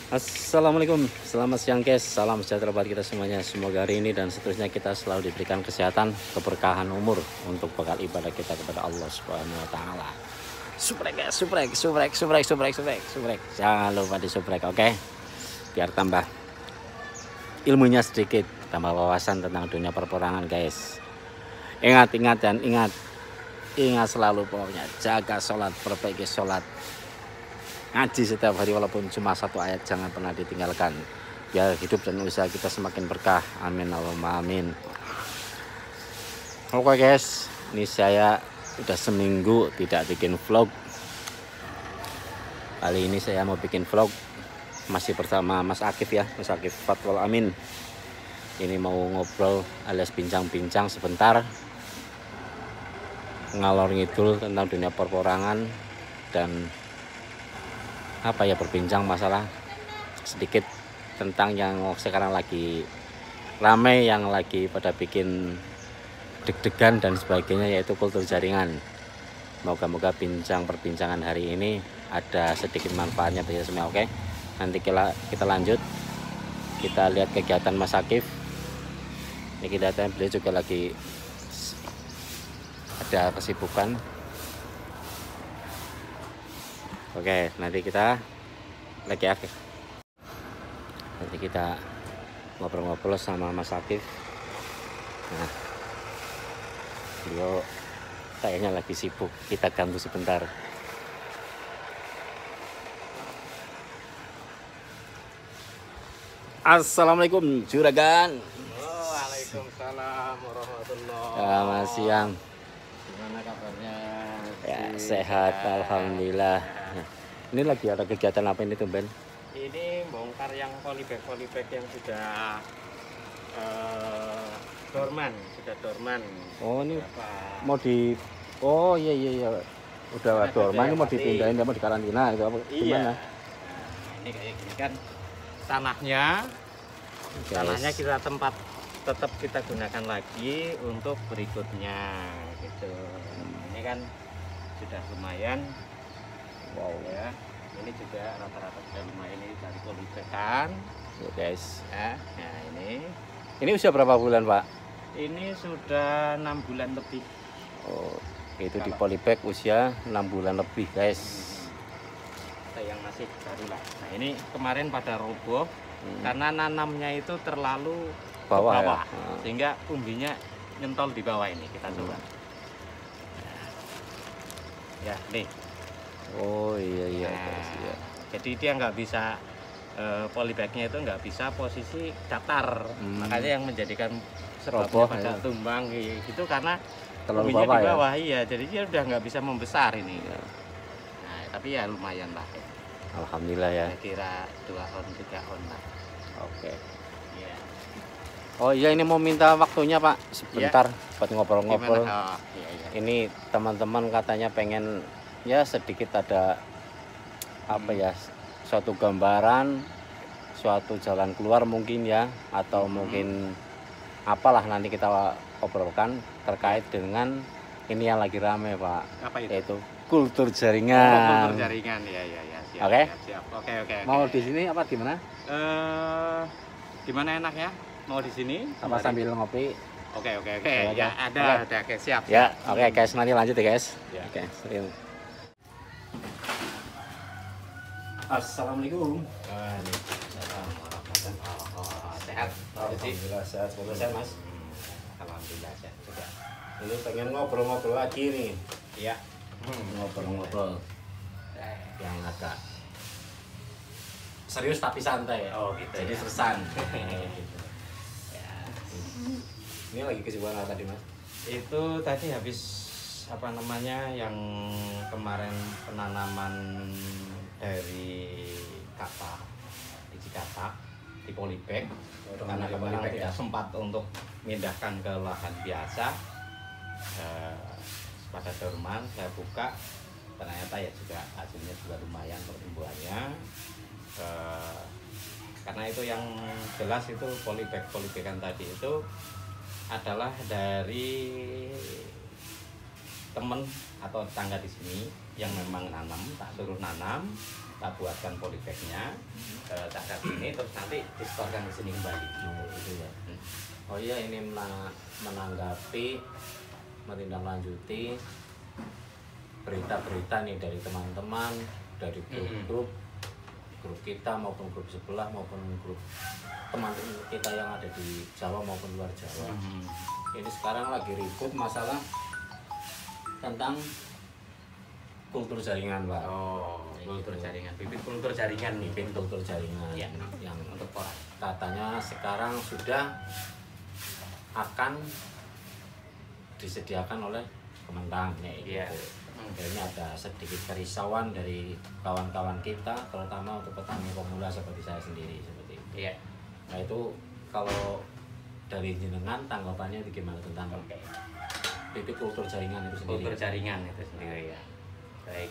Assalamualaikum, selamat siang guys, salam sejahtera buat kita semuanya. Semoga hari ini dan seterusnya kita selalu diberikan kesehatan, keberkahan umur untuk bekal ibadah kita kepada Allah Subhanahu Wa Taala. Subrek guys, subrek. Jangan lupa di subrek, oke? Biar tambah ilmunya sedikit, tambah wawasan tentang dunia perperangan guys. Ingat selalu pokoknya jaga sholat, perbaiki sholat. Ngaji setiap hari walaupun cuma satu ayat jangan pernah ditinggalkan, biar hidup dan usaha kita semakin berkah. Amin Allahumma amin. Oke guys, ini saya udah seminggu tidak bikin vlog. Kali ini saya mau bikin vlog masih bersama Mas Akif ya, Mas Akif Fatwal Amin. Ini mau ngobrol alias bincang-bincang sebentar ngalor ngidul tentang dunia perperangan dan berbincang masalah sedikit tentang yang sekarang lagi ramai, yang lagi pada bikin deg-degan dan sebagainya, yaitu kultur jaringan. Moga-moga perbincangan hari ini ada sedikit manfaatnya bagi semua. Oke, nanti kita lanjut, kita lihat kegiatan Mas Akif. Ini kegiatan beliau juga lagi ada kesibukan. Oke, nanti kita lagi aktif. Nanti kita ngobrol-ngobrol sama Mas Akif. Nah, beliau kayaknya lagi sibuk. Kita ganggu sebentar. Assalamualaikum Juragan. Waalaikumsalam warahmatullahi. Selamat siang. Gimana kabarnya? Ya, sehat alhamdulillah. Ini lagi ada kegiatan apa ini tuh Ben? Ini bongkar yang polybag yang sudah dorman, Oh, ini apa? mau di iya. Udah dorman, ini mau dipindahin, mau di karantina itu apa Iya. gimana? Nah, ini kayak gini kan tanahnya kita tetap kita gunakan lagi untuk berikutnya gitu. Ini kan sudah lumayan. Wow ya, ini juga rata-rata sudah lumayan ini dari polybagan. Ya guys. Nah Ini usia berapa bulan Pak? ini sudah 6 bulan lebih. Oh, itu di polybag usia 6 bulan lebih guys. Ada yang masih baru lah. Nah ini kemarin pada roboh karena nanamnya itu terlalu ke Bawah bawah, ya? sehingga umbinya nyentol di bawah. Ini kita coba. Ya nih. Oh iya Nah, guys, iya. jadi dia nggak bisa polybagnya itu nggak bisa posisi datar, makanya yang menjadikan sebabnya pada ya. tumbang gitu karena Terlalu umbinya bawah di ya? bawah. Iya, jadi dia udah nggak bisa membesar ini. Ya. Nah, tapi ya lumayan lah. Alhamdulillah ya. Kira 2 on 3 on lah. Oke. Iya. Oh iya, ini mau minta waktunya Pak sebentar buat ngobrol-ngobrol. Gimana? Oh, iya. Ini teman-teman katanya pengen ya sedikit ada suatu gambaran, suatu jalan keluar mungkin ya, atau mungkin apalah nanti kita obrolkan terkait dengan ini yang lagi rame Pak. Apa itu? Yaitu kultur jaringan. Kultur jaringan, ya. Siap, Oke. siap. Oke. Mau di sini apa gimana? Gimana enak ya? Mau di sini? Sama sambil ngopi. Oke. Ya, Ya, ada. Oke, siap. Ya, oke guys, nanti lanjut ya guys. Ya. Oke, serius. Assalamualaikum. Sehat. Alhamdulillah sehat, semoga sehat Mas. Alhamdulillah sehat juga. Ini pengen ngobrol-ngobrol lagi nih. Iya. Ngobrol-ngobrol yang agak serius tapi santai. Oh, gitu. Jadi Ya. sersan. Ya. Ini lagi kesibukan apa tadi Mas? Itu tadi habis yang kemarin penanaman dari biji katak di polybag, karena kemarin tidak sempat untuk memindahkan ke lahan biasa. Pada dorman saya buka, ternyata ya juga hasilnya juga lumayan pertumbuhannya. Karena itu yang jelas itu polybagan tadi itu adalah dari temen atau tetangga di sini yang memang nanam, tak suruh nanam, kita buatkan polybagnya, tak kasih ini, terus nanti distorkan ke sini kembali. Gitu ya. Oh iya, ini menanggapi, menindaklanjuti berita-berita nih dari teman-teman, dari grup kita maupun grup sebelah maupun grup teman kita yang ada di Jawa maupun luar Jawa. Ini sekarang lagi ribut masalah tentang kultur jaringan, Pak. Oh, kultur jaringan, bibit kultur jaringan nih, Bibit kultur jaringan ya, yang untuk orang. katanya sekarang sudah akan disediakan oleh Kementan ya, Iya. gitu. Ini ada sedikit kerisauan dari kawan-kawan kita, terutama untuk petani pemula seperti saya sendiri seperti itu. Iya. Nah itu kalau dari jenengan tanggapannya bagaimana tentang bibit kultur jaringan itu sendiri? Kultur jaringan itu sendiri ya. Baik.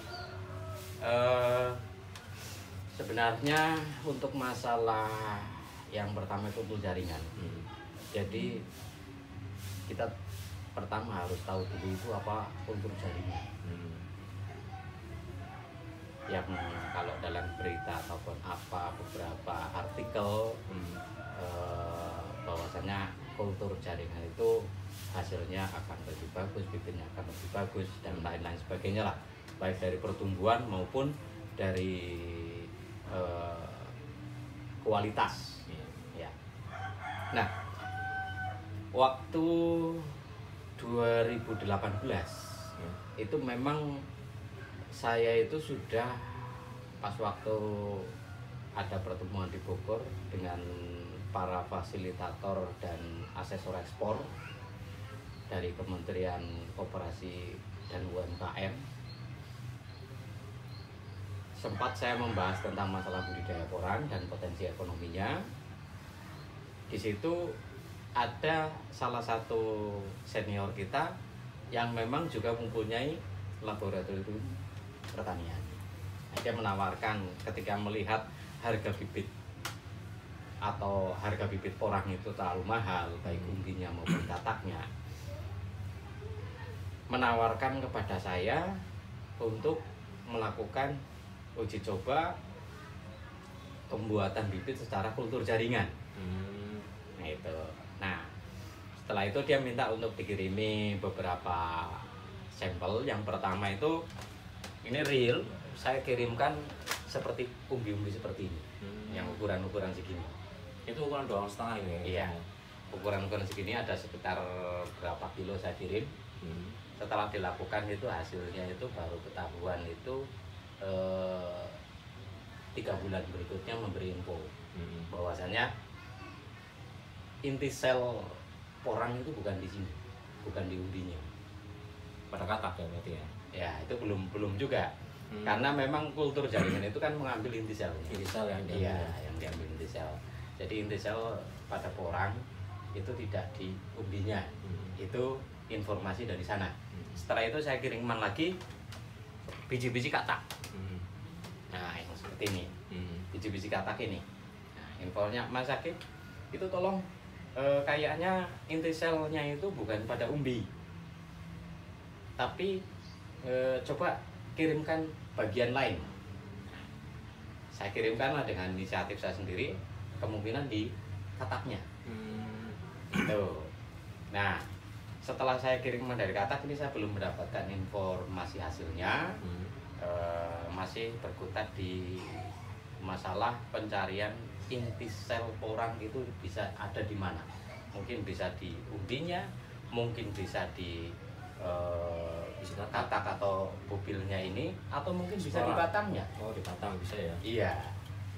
Sebenarnya untuk masalah yang pertama kultur jaringan. Jadi kita pertama harus tahu dulu itu apa kultur jaringan. Yang kalau dalam berita ataupun apa beberapa artikel bahwasanya kultur jaringan itu hasilnya akan lebih bagus, bibitnya akan lebih bagus dan lain-lain sebagainya lah, baik dari pertumbuhan maupun dari kualitas ya. Nah, waktu 2018 itu memang saya itu sudah pas waktu ada pertemuan di Bogor dengan para fasilitator dan asesor ekspor dari Kementerian Koperasi dan UMKM. Sempat saya membahas tentang masalah budidaya porang dan potensi ekonominya. Di situ ada salah satu senior kita yang memang juga mempunyai laboratorium pertanian. Nah, dia menawarkan ketika melihat harga bibit atau harga bibit porang itu terlalu mahal, baik umbinya maupun kataknya, menawarkan kepada saya untuk melakukan uji coba pembuatan bibit secara kultur jaringan. Nah itu. Nah setelah itu dia minta untuk dikirimi beberapa sampel. Yang pertama itu ini real, saya kirimkan seperti umbi-umbi seperti ini, yang ukuran-ukuran segini. Itu ukuran 2,5 ini. Iya, ukuran-ukuran segini ada sekitar berapa kilo saya kirim. Setelah dilakukan itu hasilnya itu baru ketahuan itu 3 bulan berikutnya memberi info bahwasanya inti sel porang itu bukan di sini, bukan di umbinya, Pada katak ya berarti ya. ya itu belum juga. Karena memang kultur jaringan itu kan mengambil inti selnya. Inti sel yang Iya, yang diambil inti sel. Jadi inti sel pada porang itu tidak di umbinya. Itu informasi dari sana. Setelah itu saya kirimkan lagi biji-biji katak. Nah, yang seperti ini. Biji-biji katak ini. Nah, infonya Mas Hakim itu tolong kayaknya inti selnya itu bukan pada umbi. Tapi coba kirimkan bagian lain. Saya kirimkanlah dengan inisiatif saya sendiri, kemungkinan di kataknya. Tuh. Nah, setelah saya kirimkan dari katak ini saya belum mendapatkan informasi hasilnya. Masih berkutat di masalah pencarian inti sel porang itu bisa ada di mana. Mungkin bisa di umbinya, mungkin bisa di katak atau bubilnya ini, atau mungkin bisa di batangnya. Oh, di batang bisa ya. Iya.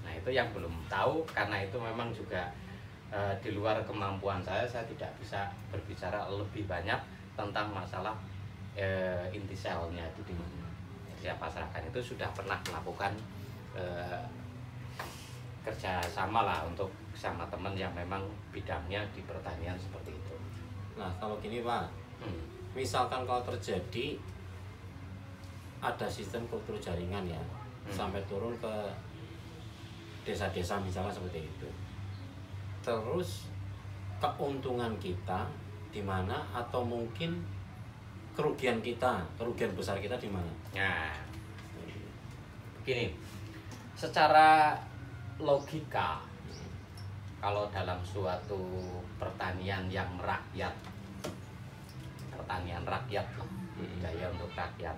Nah, itu yang belum tahu, karena itu memang juga di luar kemampuan saya tidak bisa berbicara lebih banyak tentang masalah inti selnya itu di mana. Saya pasrahkan. Itu sudah pernah melakukan kerja sama lah untuk sama teman yang memang bidangnya di pertanian seperti itu. Nah kalau gini Pak, misalkan kalau terjadi ada sistem kultur jaringan ya, sampai turun ke desa-desa misalnya seperti itu, terus keuntungan kita di mana, atau mungkin kerugian kita, kerugian besar kita di mana? Nah, begini, secara logika, kalau dalam suatu pertanian yang rakyat, pertanian rakyat lah, budidaya untuk rakyat,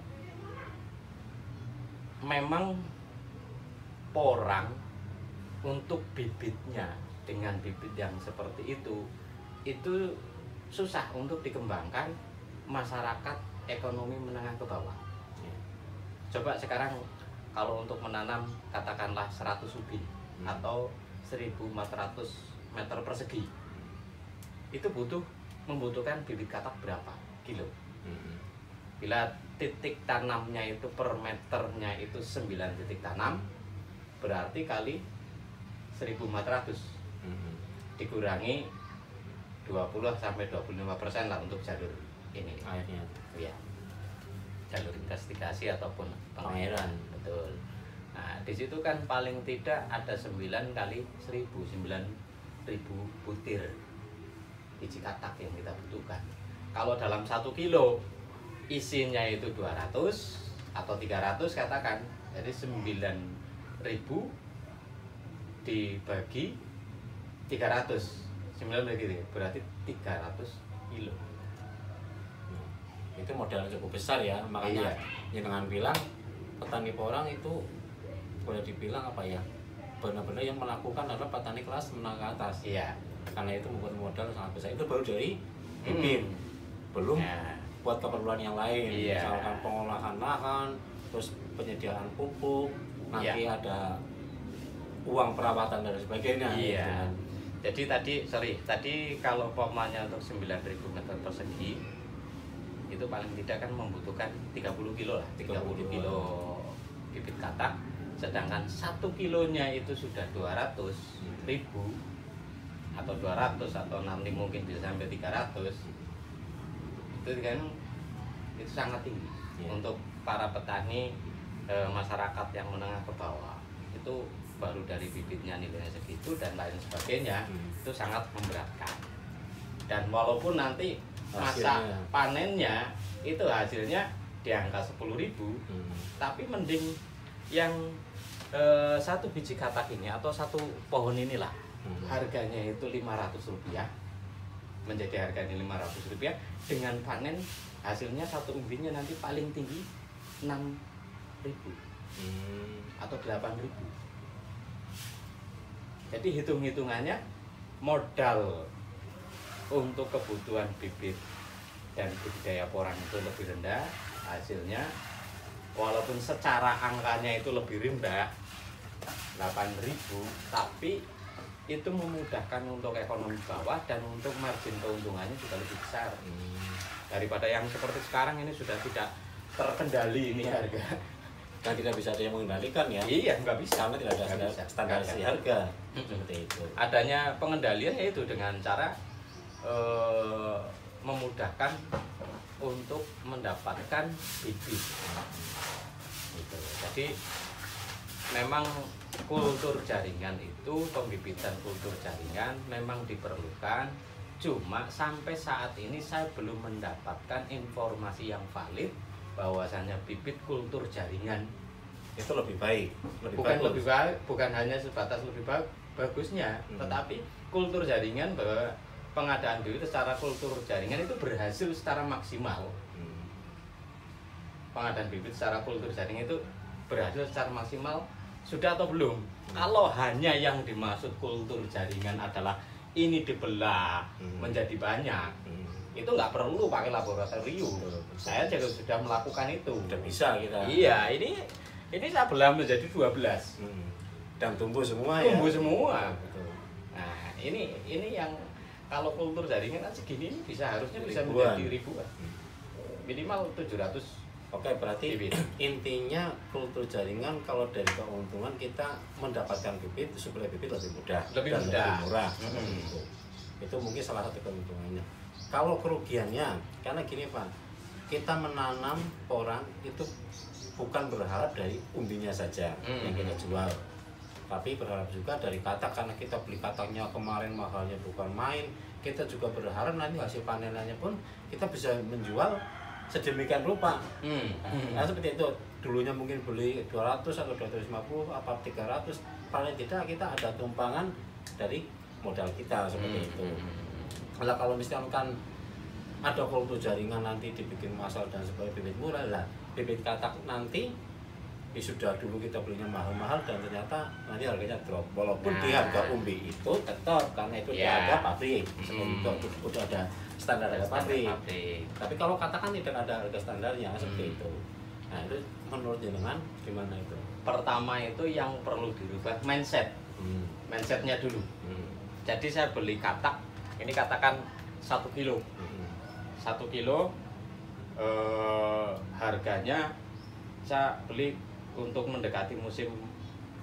memang porang untuk bibitnya dengan bibit yang seperti itu susah untuk dikembangkan masyarakat ekonomi menengah ke bawah. Coba sekarang kalau untuk menanam katakanlah 100 ubi atau 1.400 meter persegi, itu membutuhkan bibit katak berapa kilo? Bila titik tanamnya itu per meternya itu 9 titik tanam, berarti kali 1.400 dikurangi 20-25% lah untuk jalur ini airnya. Ya, jalur investigasi ataupun pengairan, betul. Nah, di situ kan paling tidak ada 9 kali 1.000, 9.000 butir biji katak yang kita butuhkan. Kalau dalam 1 kilo isinya itu 200 atau 300 katakan, jadi 9.000 dibagi 300, 9 gitu, berarti 300 kilo. Itu modal cukup besar ya, makanya jangan bilang petani porang itu boleh dibilang apa ya, benar-benar yang melakukan adalah petani kelas menengah ke atas. Iya. Karena itu membuat modal sangat besar. Itu baru dari bibit, belum buat keperluan yang lain. Misalkan pengolahan lahan, terus penyediaan pupuk, nanti ada uang perawatan dan sebagainya. Iya. Gitu kan. Jadi tadi kalau pomanya untuk 9.000 meter persegi itu paling tidak kan membutuhkan 30 kilo lah, 30 kilo bibit katak, sedangkan 1 kilonya itu sudah 200.000 atau 200 atau nanti mungkin bisa sampai 300. Itu kan itu sangat tinggi untuk para petani masyarakat yang menengah ke bawah. Itu baru dari bibitnya nilainya segitu dan lain sebagainya, itu sangat memberatkan. Dan walaupun nanti masa panennya itu hasilnya di angka 10.000, tapi mending yang 1 biji katak ini atau 1 pohon inilah harganya itu Rp500, menjadi harganya Rp500 dengan panen hasilnya 1 ubinya nanti paling tinggi 6.000 atau 8.000. Jadi hitung-hitungannya modal untuk kebutuhan bibit dan budidaya porang itu lebih rendah, hasilnya walaupun secara angkanya itu lebih rendah 8.000, tapi itu memudahkan untuk ekonomi bawah dan untuk margin keuntungannya juga lebih besar daripada yang seperti sekarang ini sudah tidak terkendali ini harga. Kan tidak bisa ada yang mengendalikan ya. Iya, nggak bisa. Karena tidak ada standarisasi harga. Seperti itu. Adanya pengendalian yaitu dengan cara memudahkan untuk mendapatkan bibit. Gitu. Jadi memang kultur jaringan itu, pembibitan kultur jaringan memang diperlukan. Cuma sampai saat ini saya belum mendapatkan informasi yang valid bahwasanya bibit kultur jaringan itu lebih baik, bukan hanya sebatas lebih bagusnya, tetapi kultur jaringan, bahwa pengadaan bibit secara kultur jaringan itu berhasil secara maksimal. Pengadaan bibit secara kultur jaringan itu berhasil secara maksimal sudah atau belum? Kalau hanya yang dimaksud kultur jaringan adalah ini dibelah menjadi banyak, itu nggak perlu pakai laboratorium. Saya juga sudah melakukan itu. Sudah bisa kita. Iya, ini saya belah menjadi 12. Dan tumbuh semua tumbuh semua. Betul. Nah, ini yang kalau kultur jaringan kan segini ini harusnya bisa ribuan. menjadi ribuan. Minimal 700. Oke, berarti intinya kultur jaringan kalau dari keuntungan kita mendapatkan bibit, suplai bibit lebih mudah lebih murah. Itu mungkin salah satu keuntungannya. Kalau kerugiannya, karena gini Pak, kita menanam porang itu bukan berharap dari umbinya saja yang kita jual, tapi berharap juga dari katak, karena kita beli kataknya kemarin mahalnya bukan main. Kita juga berharap nanti hasil panenannya pun kita bisa menjual sedemikian rupa. Nah, seperti itu. Dulunya mungkin beli 200 atau 250 apa 300, paling tidak kita ada tumpangan dari modal kita seperti itu. Nah, kalau misalkan ada kultur jaringan nanti dibikin masal dan sebagainya bibit murah lah, bibit katak nanti sudah dulu kita belinya mahal-mahal dan ternyata nanti harganya drop, walaupun di harga umbi itu tetap karena itu di harga pabrik seperti itu, udah ada standar harga pabrik. Tapi kalau katakan tidak ada harga standarnya seperti itu. Nah itu menurut jenengan gimana itu? Pertama itu yang perlu dirubah mindset, mindsetnya dulu. Jadi saya beli katak, ini katakan 1 kilo, 1 kilo harganya saya beli untuk mendekati musim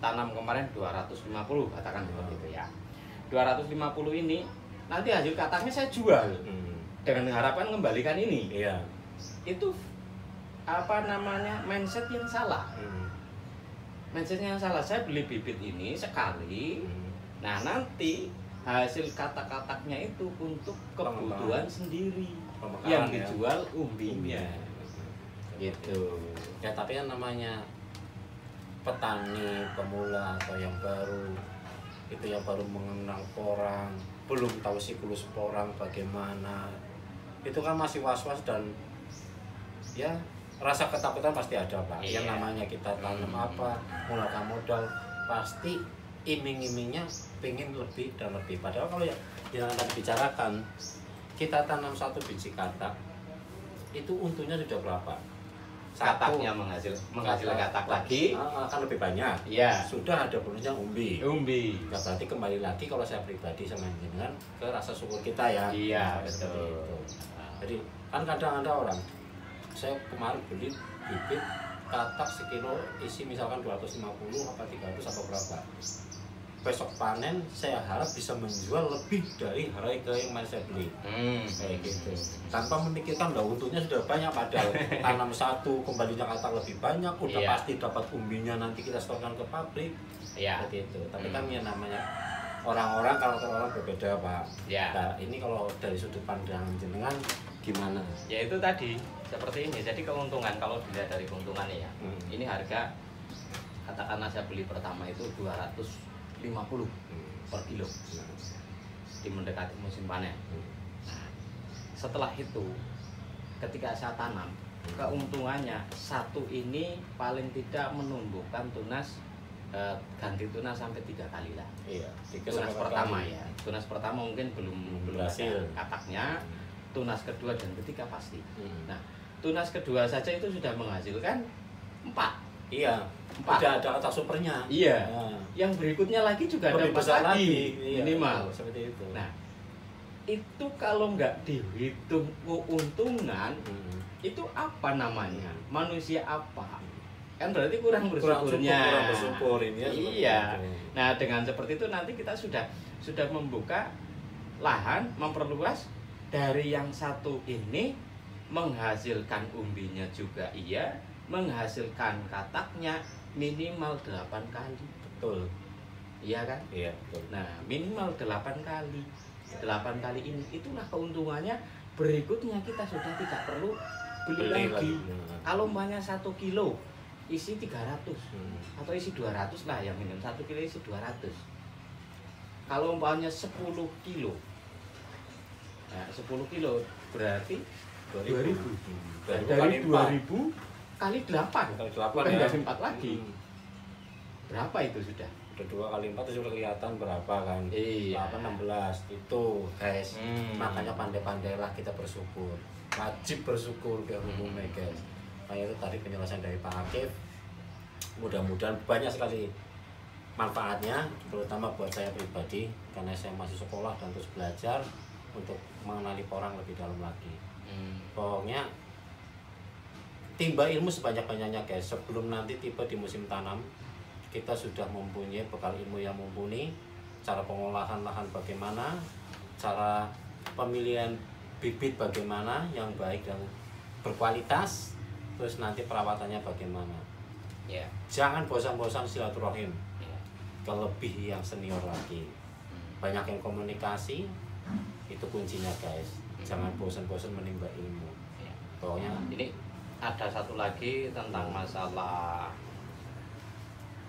tanam kemarin 250 katakan seperti itu ya. 250 ini nanti hasil kataknya saya jual dengan harapan mengembalikan ini. Iya. Itu apa namanya, mindset yang salah. Mindsetnya yang salah. Saya beli bibit ini sekali, nah nanti hasil katak-kataknya itu untuk kebutuhan sendiri yang dijual umbinya gitu ya. Tapi kan namanya petani pemula atau yang baru itu, yang baru mengenal porang, belum tahu siklus porang bagaimana, itu kan masih was-was dan ya rasa ketakutan pasti ada Pak. Yang namanya kita tanam apa, menggunakan modal, pasti iming-imingnya pengen lebih dan lebih. Padahal kalau yang akan dibicarakan, kita tanam 1 biji katak itu untungnya sudah berapa? Kataknya menghasilkan katak lagi akan lebih banyak. Iya. Sudah ada bonusnya umbi. Umbi. Nah, berarti kembali lagi kalau saya pribadi sama jenengan ke rasa syukur kita ya. Iya, betul. Jadi kan kadang ada orang, saya kemarin beli bibit katak sekilo isi misalkan 250 apa 300 apa berapa, besok panen saya harap bisa menjual lebih dari harga yang mana saya beli. Kayak gitu, tanpa memikirkan bahwa untungnya sudah banyak, padahal tanam 1 kembalinya katak lebih banyak, udah pasti dapat umbinya nanti kita setorkan ke pabrik. Seperti itu. Tapi kan yang namanya orang-orang, karakter orang berbeda Pak. Nah ini kalau dari sudut pandang jenengan gimana? Ya itu tadi seperti ini. Jadi keuntungan, kalau dilihat dari keuntungannya ya, ini harga katakanlah saya beli pertama itu 250 per kilo di mendekati musim panen. Nah, setelah itu ketika saya tanam, keuntungannya 1 ini paling tidak menumbuhkan tunas, ganti tunas sampai 3 kali lah. Iya. Tunas pertama ya, tunas pertama mungkin belum berhasil kataknya, tunas kedua dan ketiga pasti. Nah, tunas kedua saja itu sudah menghasilkan 4. Iya. 4. Udah ada katak supernya. Iya. Yang berikutnya lagi juga ada 4 lagi. Iya, minimal. Seperti itu. Nah, itu kalau nggak dihitung keuntungan, itu apa namanya? Manusia apa? Kan berarti kurang bersyukurnya. Kurang bersyukur ini ya. Iya. Nah, dengan seperti itu nanti kita sudah membuka lahan, memperluas dari yang 1 ini, menghasilkan umbinya juga iya, menghasilkan kataknya minimal 8 kali. Betul. Iya kan? Iya, betul. Nah, minimal 8 kali. 8 kali ini, itulah keuntungannya. Berikutnya kita sudah tidak perlu beli lagi. Kalau umpamanya 1 kilo isi 300 atau isi 200 lah, yang minimum 1 kilo isi 200. Kalau umpamanya 10 kilo, nah 10 kilo berarti 2000. Dari 2000 kali 8 bukan ya. dari 4 lagi. Berapa itu sudah? Udah 2 kali 4 sudah kelihatan berapa kan? Iya. 8, 16 itu guys. Makanya pandai-pandailah kita bersyukur. Wajib bersyukur ke umumnya guys. Nah itu tadi penjelasan dari Pak Akif. Mudah-mudahan banyak sekali manfaatnya, terutama buat saya pribadi, karena saya masih sekolah dan terus belajar untuk mengenali porang lebih dalam lagi. Pokoknya timba ilmu sebanyak-banyaknya guys. Sebelum nanti tiba di musim tanam, kita sudah mempunyai bekal ilmu yang mumpuni. Cara pengolahan lahan bagaimana, cara pemilihan bibit bagaimana yang baik dan berkualitas, terus nanti perawatannya bagaimana. Jangan bosan-bosan silaturahim ke lebih yang senior lagi. Banyak yang komunikasi, itu kuncinya guys. Jangan bosan-bosan menimba ilmu. pokoknya ini ada satu lagi tentang masalah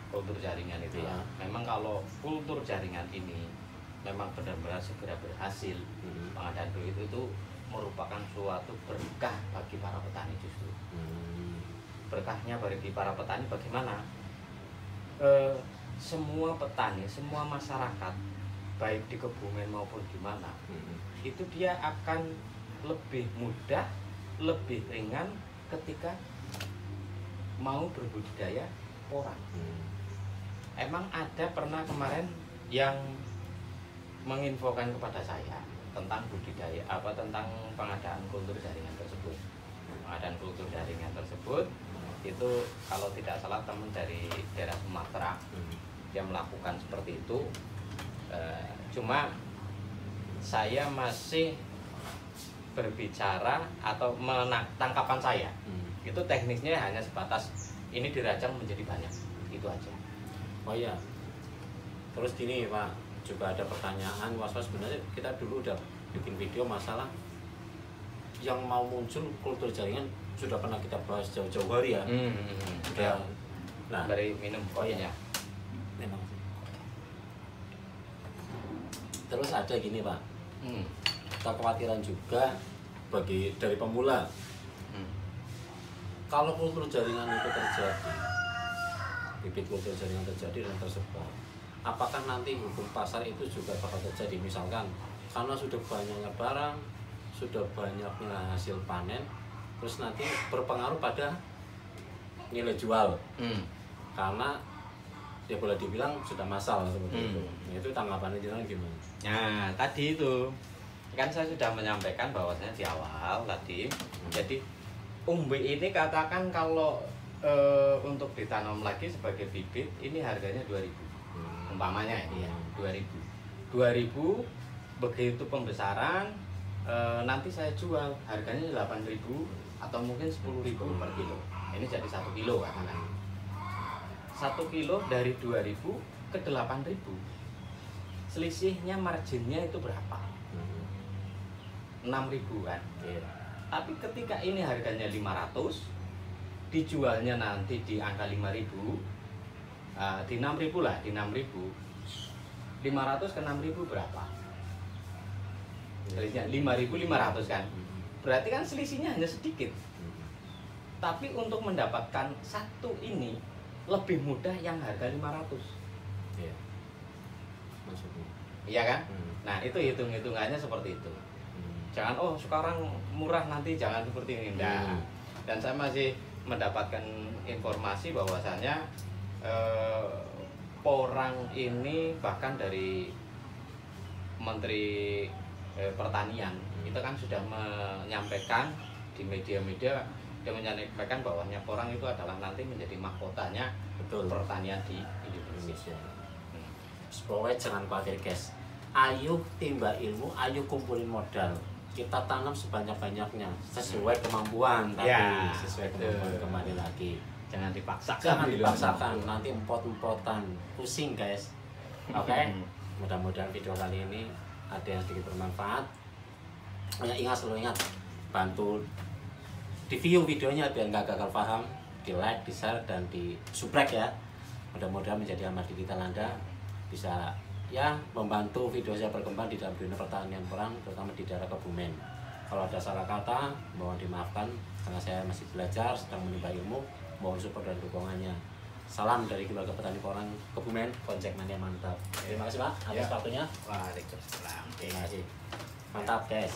kultur jaringan itu ya. Memang kalau kultur jaringan ini memang benar-benar segera berhasil, pengadaan duit itu merupakan suatu berkah bagi para petani justru. Berkahnya bagi para petani bagaimana? Semua petani, semua masyarakat, baik di Kebumen maupun di mana, itu dia akan lebih mudah, lebih ringan ketika mau berbudidaya porang. Emang ada pernah kemarin yang menginfokan kepada saya tentang budidaya tentang pengadaan kultur jaringan tersebut. Pengadaan kultur jaringan tersebut itu kalau tidak salah teman dari daerah Sumatera yang melakukan seperti itu. Cuma saya masih berbicara atau tangkapan saya itu teknisnya hanya sebatas ini dirajang menjadi banyak, itu aja. Oh iya, terus gini Pak, juga ada pertanyaan was-was. Sebenarnya kita dulu udah bikin video masalah yang mau muncul kultur jaringan, sudah pernah kita bahas jauh-jauh hari ya. Ya. Nah, dari minum kopinya. Memang. Terus ada gini Pak, kekhawatiran juga dari pemula. Kalau kultur jaringan itu terjadi, bibit kultur jaringan terjadi dan tersebar, apakah nanti hukum pasar itu juga bakal terjadi? Misalkan karena sudah banyaknya barang, sudah banyaknya hasil panen, terus nanti berpengaruh pada nilai jual, karena ya boleh dibilang sudah massal seperti itu. Nah, itu tanggapannya jenengan gimana? Nah tadi itu kan saya sudah menyampaikan bahwasanya di awal tadi, jadi umbi ini katakan kalau untuk ditanam lagi sebagai bibit ini harganya 2.000 umpamanya ya, 2.000 begitu pembesaran nanti saya jual harganya 8.000 atau mungkin 10.000 per kilo. Ini jadi 1 kilo katakan. 1 kilo dari 2.000 ke 8.000, selisihnya marginnya itu berapa? 6.000 kan. Tapi ketika ini harganya 500, dijualnya nanti di angka 5.000, di 6.000 lah, di 6.000, 500 ke 6.000 berapa? Selisihnya 5.500 kan. Berarti kan selisihnya hanya sedikit. Tapi untuk mendapatkan satu ini lebih mudah yang harga 500. Iya. Maksudnya. Iya kan? Nah, itu hitung-hitungannya seperti itu. Jangan sekarang murah nanti jangan seperti ini. Nah, dan saya masih mendapatkan informasi bahwasanya porang ini bahkan dari Menteri Pertanian itu kan sudah menyampaikan di media-media, dia menyampaikan bahwanya porang itu adalah nanti menjadi mahkotanya pertanian di Indonesia. Pokoknya jangan khawatir guys, ayo timba ilmu, ayo kumpulin modal, kita tanam sebanyak-banyaknya sesuai kemampuan, tapi ya, sesuai kemampuan kembali lagi. Jangan dipaksakan. Jangan dipaksakan, nanti empot-empotan, pusing guys. Oke, mudah-mudahan video kali ini ada yang sedikit bermanfaat. Selalu ingat, bantu di view videonya biar nggak gagal paham, di like, di share, dan di subscribe ya. Mudah-mudahan menjadi amal di kita Anda bisa ya membantu video saya berkembang di dalam dunia pertanian porang, terutama di daerah Kebumen. Kalau ada salah kata, mohon dimaafkan karena saya masih belajar, sedang menimba ilmu. Mohon support dan dukungannya. Salam dari keluarga petani porang Kebumen, Konjek Mania mantap. Terima kasih Pak atas waktunya. Waalaikumsalam. Terima kasih. Mantap guys.